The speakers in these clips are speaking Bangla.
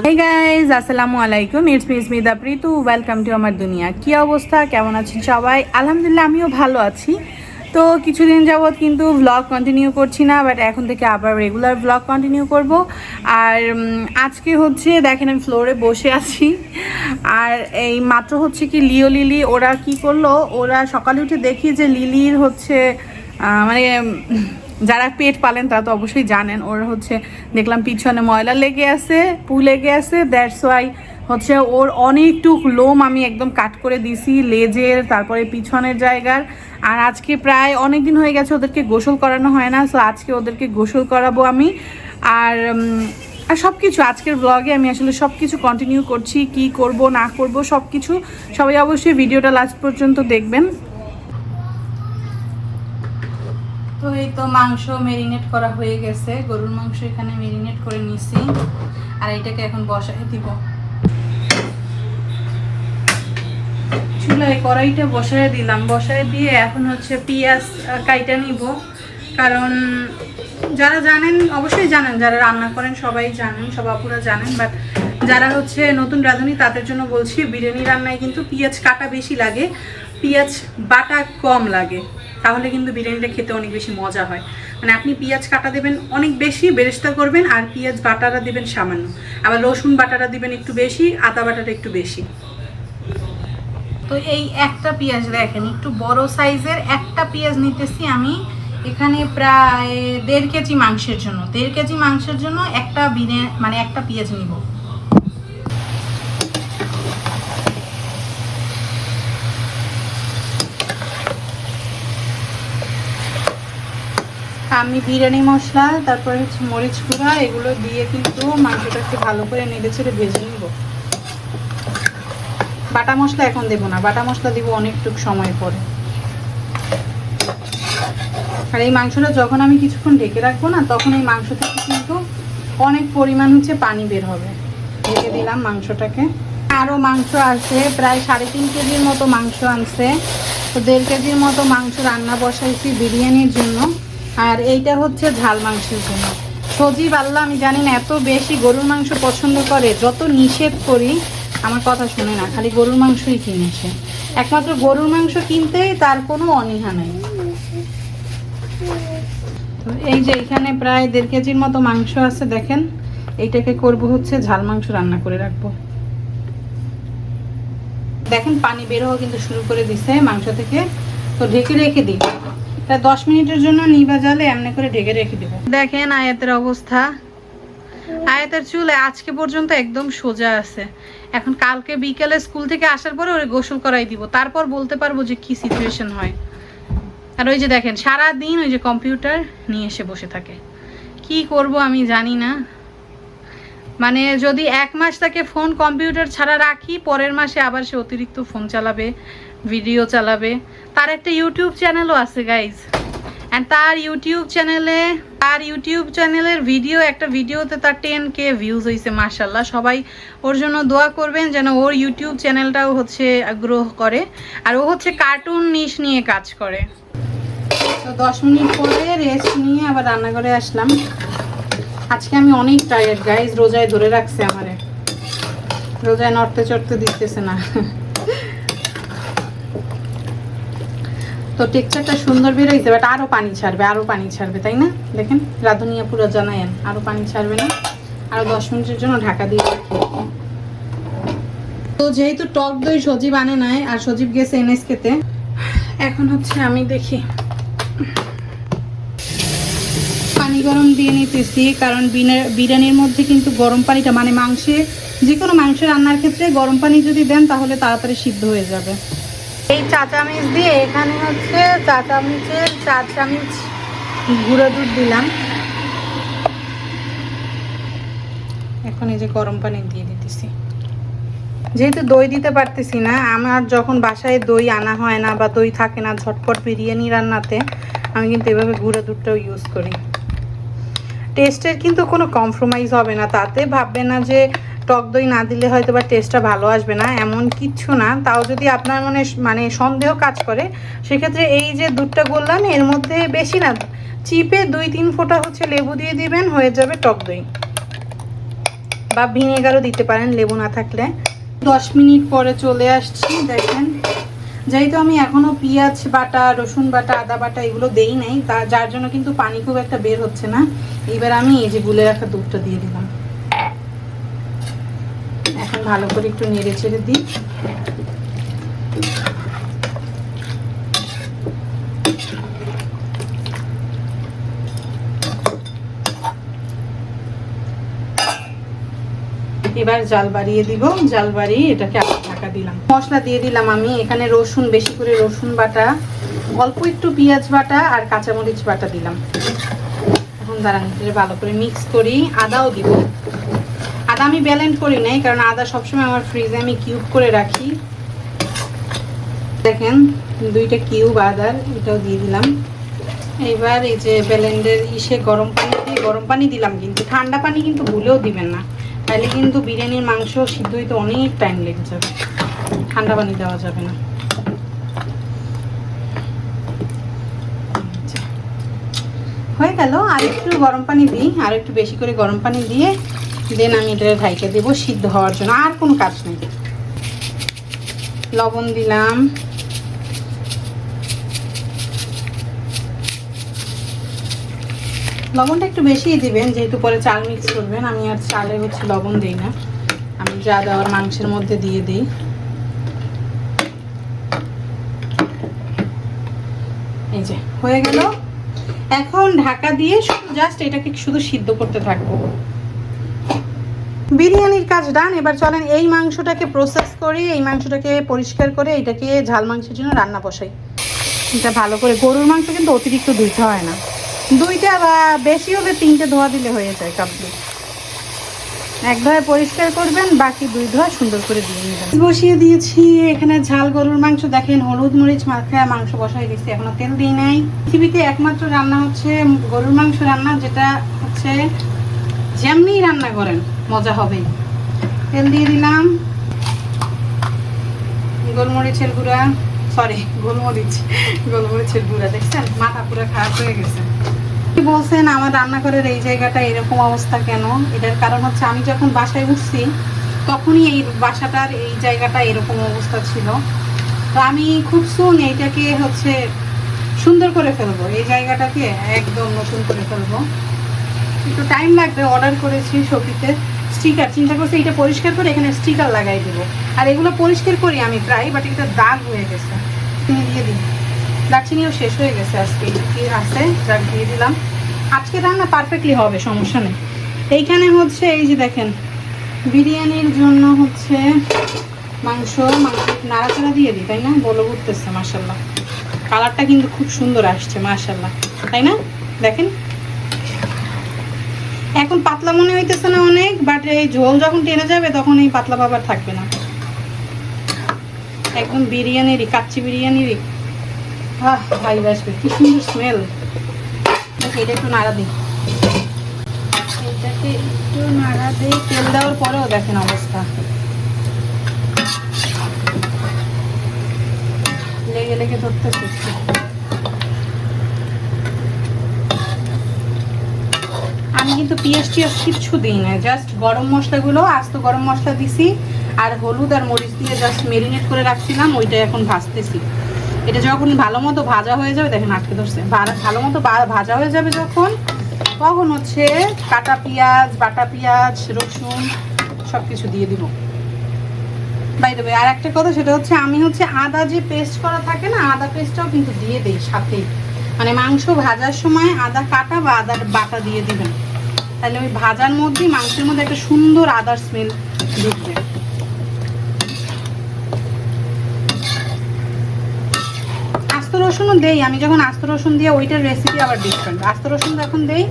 Hey guys, আসসালামু আলাইকুম। It's me Smita Preetu. Welcome to আমার দুনিয়া। কি অবস্থা, কেমন আছেন সবাই? আলহামদুলিল্লাহ আমিও ভালো আছি। তো কিছুদিন যাবৎ কিন্তু ভ্লগ কন্টিনিউ করছি না, বাট এখন থেকে আবার রেগুলার ভ্লগ কন্টিনিউ করব। আর আজকে হচ্ছে দেখেন আমি ফ্লোরে বসে আছি, আর এই মাত্র হচ্ছে কি লিও লিলি ওরা কি করলো, ওরা সকালে উঠে দেখি যে লিলির হচ্ছে মানে যারা পেট পালেন তারা তো অবশ্যই জানেন, ওরা হচ্ছে দেখলাম পিছনে ময়লা লেগে আছে, পু লেগে আছে। দ্যাটস ওয়াই হচ্ছে ওর অনেকটুক লোম আমি একদম কাট করে দিছি, লেজের তারপরে পিছনের জায়গার। আর আজকে প্রায় অনেক দিন হয়ে গেছে ওদেরকে গোসল করানো হয় না, সো আজকে ওদেরকে গোসল করাবো আমি। আর আর সব কিছু আজকের ব্লগে আমি আসলে সব কিছু কন্টিনিউ করছি, কি করব না করব সব কিছু। সবাই অবশ্যই ভিডিওটা লাস্ট পর্যন্ত দেখবেন। তো এই তো মাংস ম্যারিনেট করা হয়ে গেছে, গরুর মাংস এখানে ম্যারিনেট করে নিছি। আর এটাকে এখন বসায় দিব চুলায়, কড়াইটা বসায় দিলাম। বসায় দিয়ে এখন হচ্ছে পেঁয়াজ কাইটা নিব, কারণ যারা জানেন অবশ্যই জানেন, যারা রান্না করেন সবাই জানেন, সব আপুরা জানেন, বাট যারা হচ্ছে নতুন রাঁধুনি তাদের জন্য বলছি, বিরিয়ানি রান্নায় কিন্তু পেঁয়াজ কাটা বেশি লাগে, পেঁয়াজ বাটা কম লাগে, তাহলে কিন্তু বিরিয়ানিটা খেতে অনেক বেশি মজা হয়। মানে আপনি পেঁয়াজ কাটা দেবেন অনেক বেশি, বেরেস্তা করবেন, আর পেঁয়াজ বাটাটা দেবেন সামান্য, আবার রসুন বাটাটা দিবেন একটু বেশি, আদা বাটাটা একটু বেশি। তো এই একটা পেঁয়াজ দেখেন, একটু বড় সাইজের একটা পেঁয়াজ নিতেছি আমি এখানে প্রায় 1.5 কেজি মাংসের জন্য। 1.5 কেজি মাংসের জন্য একটা মানে একটা পেঁয়াজ নিব। আমি বিরিয়ানি মশলা, তারপরে হচ্ছে মরিচ গুঁড়া, এগুলো দিয়ে কিন্তু মাংসটাকে ভালো করে নেড়ে ছেড়ে ভেজে নিব। বাটা মশলা এখন দেবো না, বাটা মশলা দিব অনেকটুকু সময় পরে। আর এই মাংসটা যখন আমি কিছুক্ষণ ঢেকে রাখবো না, তখন এই মাংস থেকে কিন্তু অনেক পরিমাণ হচ্ছে পানি বের হবে। ঢেকে দিলাম মাংসটাকে। আরও মাংস আছে, প্রায় 3.5 কেজির মতো মাংস আনছে। তো 1.5 কেজির মতো মাংস রান্না বসাইছি বিরিয়ানির জন্য, আর এইটা হচ্ছে ঝাল মাংসের জন্য। সজীব আল্লাহ আমি জানি না এত বেশি গরুর মাংস পছন্দ করে, যত নিষেধ করি আমার কথা শুনে না, খালি গরুর মাংসই কিনে সে। একমাত্র গরুর মাংস কিনতেই তার কোনো অনীহা নাই। এই যে এখানে প্রায় 1.5 কেজির মতো মাংস আছে, দেখেন এইটাকে করব হচ্ছে ঝাল মাংস রান্না করে রাখবো। দেখেন পানি বের হওয়া কিন্তু শুরু করে দিছে মাংস থেকে। তো ঢেকে রেখে দিই, তা 10 মিনিটের জন্য নিভা জালে এমনি করে ঢেকে রেখে দিব। দেখেন আয়াতের অবস্থা, আয়াতের চুল আজকে পর্যন্ত একদম সোজা আছে। এখন কালকে বিকেলে স্কুল থেকে আসার পরে ওরে গোসল করাই দিব, তারপর বলতে পারবো যে কি সিচুয়েশন হয়। আর ওই যে দেখেন সারাদিন ওই যে কম্পিউটার নিয়ে এসে বসে থাকে, কি করব আমি জানি না। মানে যদি 1 মাস তাকে ফোন কম্পিউটার ছাড়া রাখি, পরের মাসে আবার সে অতিরিক্ত ফোন চালাবে, ভিডিও চালাবে। তার একটা ইউটিউব চ্যানেলও আছে গাইজ, অ্যান্ড তার ইউটিউব চ্যানেলের ভিডিও, একটা ভিডিওতে তার 10K ভিউজ হয়েছে মাশাল্লাহ। সবাই ওর জন্য দোয়া করবেন যেন ওর ইউটিউব চ্যানেলটাও হচ্ছে গ্রো করে। আর ও হচ্ছে কার্টুন নিয়ে কাজ করে। তো 10 মিনিট পরে রেস্ট নিয়ে আবার রান্নাঘরে আসলাম। আজকে আমি অনেক টায়ার্ড গাইজ, রোজায় ধরে রাখছে আমারে, রোজায় নড়তে চড়তে দিতেছে না। তো টেক্সচারটা সুন্দর বেরোইছে, বাট আরও পানি ছাড়বে, তাই না? দেখেন রাঁধুনিয়া পুরো জানায়েন, আরও পানি ছাড়বে না, আরও 10 মিনিটের জন্য ঢাকা দিয়ে রাখি। তো যেহেতু টক দই সজীব আনে নাই, আর সজীব গেছে NSK-তে, এখন হচ্ছে আমি দেখি পানি গরম দিয়ে নিতেছি, কারণ বিরিয়ানির মধ্যে কিন্তু গরম পানিটা, মানে মাংসে, যে কোনো মাংস রান্নার ক্ষেত্রে গরম পানি যদি দেন তাহলে তাড়াতাড়ি সিদ্ধ হয়ে যাবে। এই চা চামচ দিয়ে এখানে হচ্ছে চা চামচের 4 চামচ গুঁড়ো দুধ দিলাম। এখন এই যে গরম পানি দিয়ে দিতেছি। যেহেতু দই দিতে পারতেছি না, আমার যখন বাসায় দই আনা হয় না বা দই থাকে না ঝটপট বিরিয়ানি রান্নাতে, আমি কিন্তু এভাবে গুঁড়ো দুধটাও ইউজ করি। টেস্টের কিন্তু কোনো কম্প্রোমাইজ হবে না, তাতে ভাববে না যে টক দই না দিলে হয়তো বা টেস্টটা ভালো আসবে না, এমন কিচ্ছু না। তাও যদি আপনার মানে সন্দেহ কাজ করে, সেক্ষেত্রে এই যে দুধটা বললাম এর মধ্যে বেশি না, চিপে 2-3 ফোঁটা হচ্ছে লেবু দিয়ে দিবেন, হয়ে যাবে টক দই। বা ভিনেগারও দিতে পারেন লেবু না থাকলে। 10 মিনিট পরে চলে আসছি। দেখেন, যেহেতু আমি এখনও পেঁয়াজ বাটা, রসুন বাটা, আদা বাটা এগুলো দেই নাই, যার জন্য কিন্তু পানি খুব একটা বের হচ্ছে না। এবার আমি এই যে গুলে রাখা দুধটা দিয়ে দিলাম। এখন ভালো করে একটু নেড়ে চেড়ে দিই। এবার জাল বাড়িয়ে দিব। জাল বাড়িয়ে এটাকে আবার ঢাকা দিলাম। মশলা দিয়ে দিলাম আমি এখানে রসুন, বেশি করে রসুন বাটা, অল্প একটু পেঁয়াজ বাটা আর কাঁচামরিচ বাটা দিলাম। এখন দাঁড়ান ভালো করে মিক্স করি। আদাও দিব। আদা আমি ব্লেন্ড করি নাই, কারণ আদা সবসময় আমার ফ্রিজে আমি কিউব করে রাখি। দেখেন 2টা কিউব আদার, এটাও দিয়ে দিলাম। এবার এই যে ব্লেন্ডের গরম পানি দিলাম, কিন্তু ঠান্ডা পানি কিন্তু ভুলেও দিবেন না, তাহলে কিন্তু বিরিয়ানির মাংস সিদ্ধ হইতে অনেক টাইম লেগে যাবে। ঠান্ডা পানি দেওয়া যাবে না। হয়ে গেল। আর একটু গরম পানি দিই, আর একটু বেশি করে গরম পানি দিয়ে দেন আমি এটা ঢাইকে দেবো সিদ্ধ হওয়ার জন্য। আর কোনো কাজ নেই। লবণ দিলাম, লবণটা একটু বেশিই দিবেন, যেহেতু পরে চাল মিক্স করবেন। আমি আর চালে লবণ দিই না, আমি যা দেওয়ার মাংসের মধ্যে দিয়ে দিই। এই যে হয়ে গেল। এখন ঢাকা দিয়ে জাস্ট এটাকে শুধু সিদ্ধ করতে থাকবো। বিরিয়ানির কাজ ডান। এবার চলেন এই মাংসটাকে প্রসেস করি, এই মাংসটাকে পরিষ্কার করে এটাকে ঝাল মাংসের জন্য রান্না বসাই। এটা ভালো করে, গরুর মাংস কিন্তু অতিরিক্ত ধুইতে হয় না, 2টা বা বেশি হলে 3টে ধোয়া দিলে হয়ে যায় কমপ্লিট। 1 ধোয়া পরিষ্কার করবেন, বাকি 2 ধোয়া সুন্দর করে দিয়ে নেবেন। বসিয়ে দিয়েছি এখানে ঝাল গরুর মাংস। দেখেন হলুদ মরিচ মাখায় মাংস বসাই দিচ্ছি, এখনো তেল দিই নাই। পৃথিবীতে একমাত্র রান্না হচ্ছে গরুর মাংস রান্না, যেটা হচ্ছে যেমনি রান্না করেন মজা হবে। তেল দিয়ে দিলাম, গোলমরিচের গুঁড়া, গোলমরিচের গুঁড়া। দেখছেন মাথা পুরো খারাপ হয়ে গেছে। বলছেন আমার রান্নাঘরের এই জায়গাটা এরকম অবস্থা কেন? এটার কারণ হচ্ছে আমি যখন বাসায় উঠছি তখনই এই বাসাটার এই জায়গাটা এরকম অবস্থা ছিল। তো আমি খুব সুন এইটাকে সুন্দর করে ফেলবো, এই জায়গাটাকে একদম নতুন করে ফেলবো। একটু টাইম লাগবে। অর্ডার করেছি শপিতে স্টিকার, চিন্তা করছি এটা পরিষ্কার করে এখানে স্টিকার লাগাই দেবো। আর এগুলো পরিষ্কার করি আমি প্রায়, বাট এটা দাগ হয়ে গেছে। তুমি দিয়ে দিই। দারচিনিও শেষ হয়ে গেছে আজকে, কি আছে যাক দিয়ে দিলাম। আজকে রান্না পারফেক্টলি হবে, সমস্যা নেই। এইখানে এই যে দেখেন বিরিয়ানির জন্য মাংস নাড়াচাড়া দিয়ে দিই, তাই না? বলো উঠতেছে মাশাল্লাহ। কালারটা কিন্তু খুব সুন্দর আসছে মাশাল্লাহ, তাই না? দেখেন এখন পাতলা মনে হইতেছে না অনেক, বাট এই ঝোল যখন টেনে যাবে তখন এই পাতলা বাবার থাকবে না, একদম বিরিয়ানিরই, কাচ্চি বিরিয়ানিরই। ভাই আসবে, কি সুন্দর স্মেল। এটা একটু নাড়া দিই, এটাকে একটু নাড়া দিই। তেল দেওয়ার পরেও দেখেন অবস্থা, লেগে লেগে ধরতেছে। আমি কিন্তু পেঁয়াজ কিচ্ছু দিই না, জাস্ট গরম মশলাগুলো, আস্ত গরম মশলা দিছি আর হলুদ আর মরিচ দিয়ে জাস্ট মেরিনেট করে রাখছিলাম, ওইটা এখন ভাজতেছি। এটা যখন ভালো মতো ভাজা হয়ে যাবে, দেখেন আটকে ধরছে, ভালো মতো ভাজা হয়ে যাবে যখন, তখন কাটা পেঁয়াজ, বাটা পেঁয়াজ, রসুন সব কিছু দিয়ে দিব। বাই দ্য ওয়ে আর একটা কথা, সেটা আমি আদা যে পেস্ট করা থাকে না, আদা পেস্টটাও কিন্তু দিয়ে দিই সাথেই। মানে মাংস ভাজার সময় আদা কাটা বা আদার বাটা দিয়ে দিবেন, তাহলে ওই ভাজার মধ্যেই মাংসের মধ্যে একটা সুন্দর আদার স্মেল ঢুকবে। আস্ত রসুনও দেই আমি, যখন আস্ত রসুন দিয়ে ওইটার রেসিপি আবার ডিফারেন্ট। আস্ত রসুন যখন দেই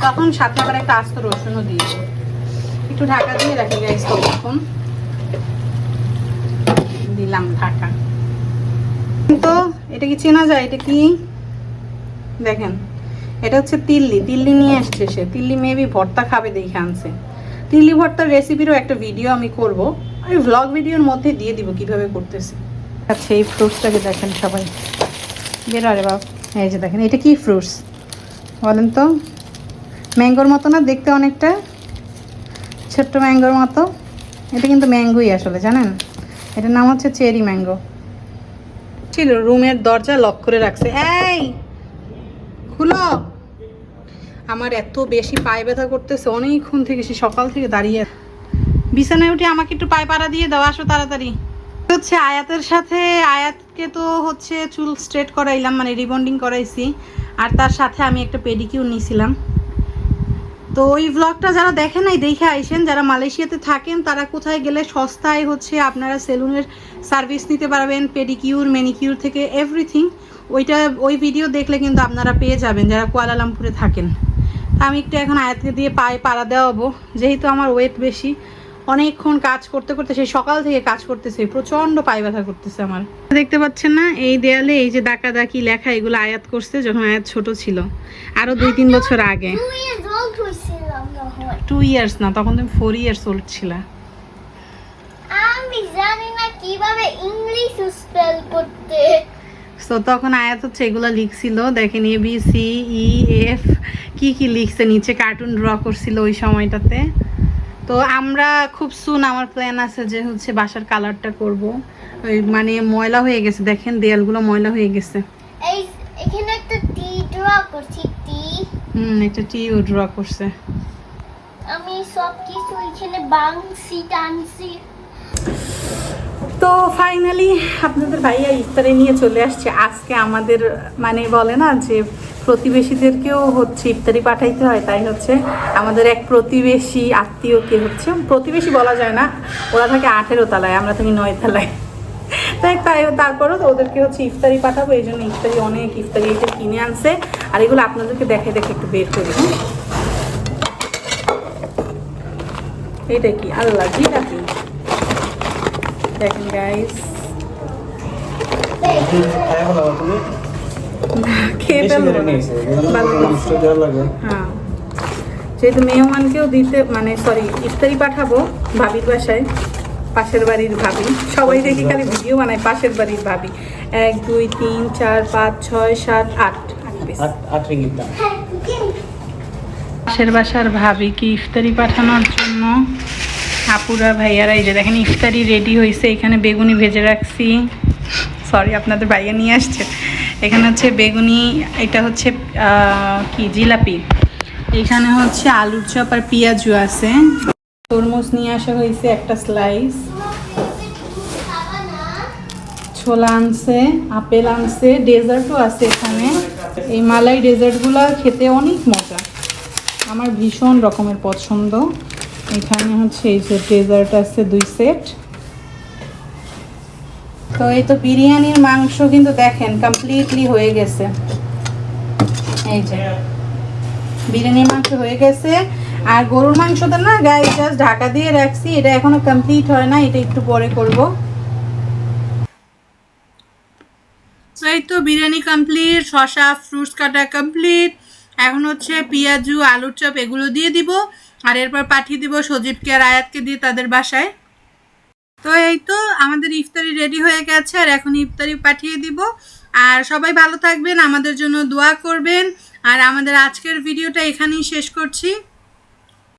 তখন সাথে আবার একটা আস্ত রসুনও দিয়ে দিই। একটু ঢাকা দিয়ে রাখি গাইস, তখন দিলাম ঢাকা। তো এটা কি চেনা যায়? এটা কি দেখেন, এটা তিল্লি নিয়ে আসছে সে। তিল্লি মেবি ভর্তা খাবে দেখে আনছে। তিল্লি ভর্তার রেসিপিরও একটা ভিডিও আমি করব, আমি ভ্লগ ভিডিওর মধ্যে দিয়ে দিব কিভাবে করতেছি। আচ্ছা এই ফ্রুটসটাকে দেখেন সবাই, বের আরে বাবা, এই যে দেখেন এটা কি ফ্রুটস বলেন তো? ম্যাঙ্গোর মতো না দেখতে অনেকটা? ছোট্ট ম্যাঙ্গোর মতো। এটা কিন্তু ম্যাঙ্গোই আসলে, জানেন? এটার নাম হচ্ছে চেরি ম্যাঙ্গো। ছিল রুমের দরজা লক করে রাখছে। এই খুলো। আমার এত বেশি পায়ে ব্যথা করতেছে, অনেকক্ষণ থেকে, সে সকাল থেকে দাঁড়িয়ে। বিছানায় উঠে আমাকে একটু পায়ে পাড়া দিয়ে দাও, আসো তাড়াতাড়ি। হচ্ছে আয়াতের সাথে, আয়াতকে তো হচ্ছে চুল স্ট্রেট করাইলাম, মানে রিবন্ডিং করাইছি, আর তার সাথে আমি একটা পেডিকিউর নিয়েছিলাম। তো ওই ব্লগটা যারা দেখেন নাই দেখে আইসেন। যারা মালয়েশিয়াতে থাকেন তারা কোথায় গেলে সস্তায় হচ্ছে আপনারা সেলুনের সার্ভিস নিতে পারবেন, পেডিকিউর ম্যানিকিউর থেকে এভরিথিং। ওই ভিডিও দেখলে কিন্তু আপনারা পেয়ে যাবেন যারা কুয়ালালামপুরে থাকেন। তা আমি একটু এখন আয়াতকে দিয়ে পায়ে পাড়া দেওয়াবো, যেহেতু আমার ওয়েট বেশি। অনেকক্ষণ কাজ করতে করতে, সেই সকাল থেকে কাজ করতেছে, প্রচণ্ড পায়ে ব্যথা করতেছে আমার। দেখতে পাচ্ছেন না এই দেয়ালে এই যে দাকি লেখা, এগুলো আয়াত করছে যখন আয়াত ছোট ছিল, আরো 2-3 বছর আগে। 2 ইয়ার্স না, তখন তুমি 4 ইয়ার্স ওল্ড ছিল। আমি জানি না কিভাবে ইংলিশ স্পেল করতে। তো তখন আয়াত হচ্ছে এগুলো লিখছিল, দেখেন ABCEF কি কি লিখছে, নিচে কার্টুন ড্র করছিল ওই সময়টাতে। তো আমরা খুব সুন, আমার প্ল্যান আছে যে হচ্ছে বাসার কালারটা করব। ওই মানে ময়লা হয়ে গেছে, দেখেন দেয়ালগুলো ময়লা হয়ে গেছে। এই এখানে একটা টি ড্র করছি, টি। একটা টিও ড্র করছে। আমি সব কিছু এখানে বাংসি টানছি। তো ফাইনালি আপনাদের ভাইয়া ইফতারে নিয়ে চলে আসছে। আজকে আমাদের মানে বলে না যে প্রতিবেশীদেরকেও হচ্ছে ইফতারি পাঠাইতে হয়, তাই হচ্ছে আমাদের এক প্রতিবেশী আত্মীয়কে হচ্ছে, প্রতিবেশী বলা যায় না, ওরা থাকে 18 তলায়, আমরা থাকি 9 তলায়। তাই তারপরও ওদেরকে হচ্ছে ইফতারি পাঠাবো, এই জন্য অনেক ইফতারি এটা কিনে আনছে। আর এগুলো আপনাদেরকে দেখে একটু বের করি। এটা কি আল্লাহ জিলাপি, দেখেন গাইস, খেয়ে ফেলবো। হ্যাঁ, যেহেতু মেহমানকেও দিতে, মানে সরি ইফতারি পাঠাবো ভাবির বাসায়, পাশের বাড়ির ভাবি, সবাই দেখি খালি ভিডিও বানায় পাশের বাড়ির ভাবি। 1 2 3 4 5 6 7 8 পাশের বাসার ভাবিকে ইফতারি পাঠানোর জন্য আপুরা ভাইয়ারা এই যে দেখেন ইফতারি রেডি হয়েছে। এখানে বেগুনি ভেজে রাখছি, সরি আপনাদের ভাইয়া নিয়ে আসছে। এখানে হচ্ছে বেগুনি, এটা হচ্ছে কি জিলাপি, এখানে হচ্ছে আলুর চপ আর পেঁয়াজু আছে। তরমুজ নিয়ে আসা হয়েছে একটা স্লাইস, ছোলা আনছে, আপেল আনছে, ডেজার্টও আছে এখানে। এই মালাই ডেজার্টগুলো খেতে অনেক মজা, আমার ভীষণ রকমের পছন্দ। এখানে হচ্ছে এই যে ডেজার্ট আছে 2 সেট। তো এই তো বিরিয়ানির মাংস কিন্তু দেখেন কমপ্লিটলি হয়ে গেছে। এই যে বিরিয়ানির মাংস হয়ে গেছে। আর গরুর মাংসটা না গায়ে জাস্ট ঢাকা দিয়ে রাখছি, এটা এখনো কমপ্লিট হয় না, এটা একটু পরে করব। এই তো বিরিয়ানি কমপ্লিট, শসা ফ্রুটস কাটা কমপ্লিট। এখন হচ্ছে পেঁয়াজু আলুর চপ এগুলো দিয়ে দিব, আর এরপর পাঠিয়ে দিব সজীবকে আর আয়াতকে দিয়ে তাদের বাসায়। তো এই তো আমাদের ইফতারি রেডি হয়ে গেছে, আর এখন ইফতারি পাঠিয়ে দিব। আর সবাই ভালো থাকবেন, আমাদের জন্য দোয়া করবেন। আর আমাদের আজকের ভিডিওটা এখানেই শেষ করছি।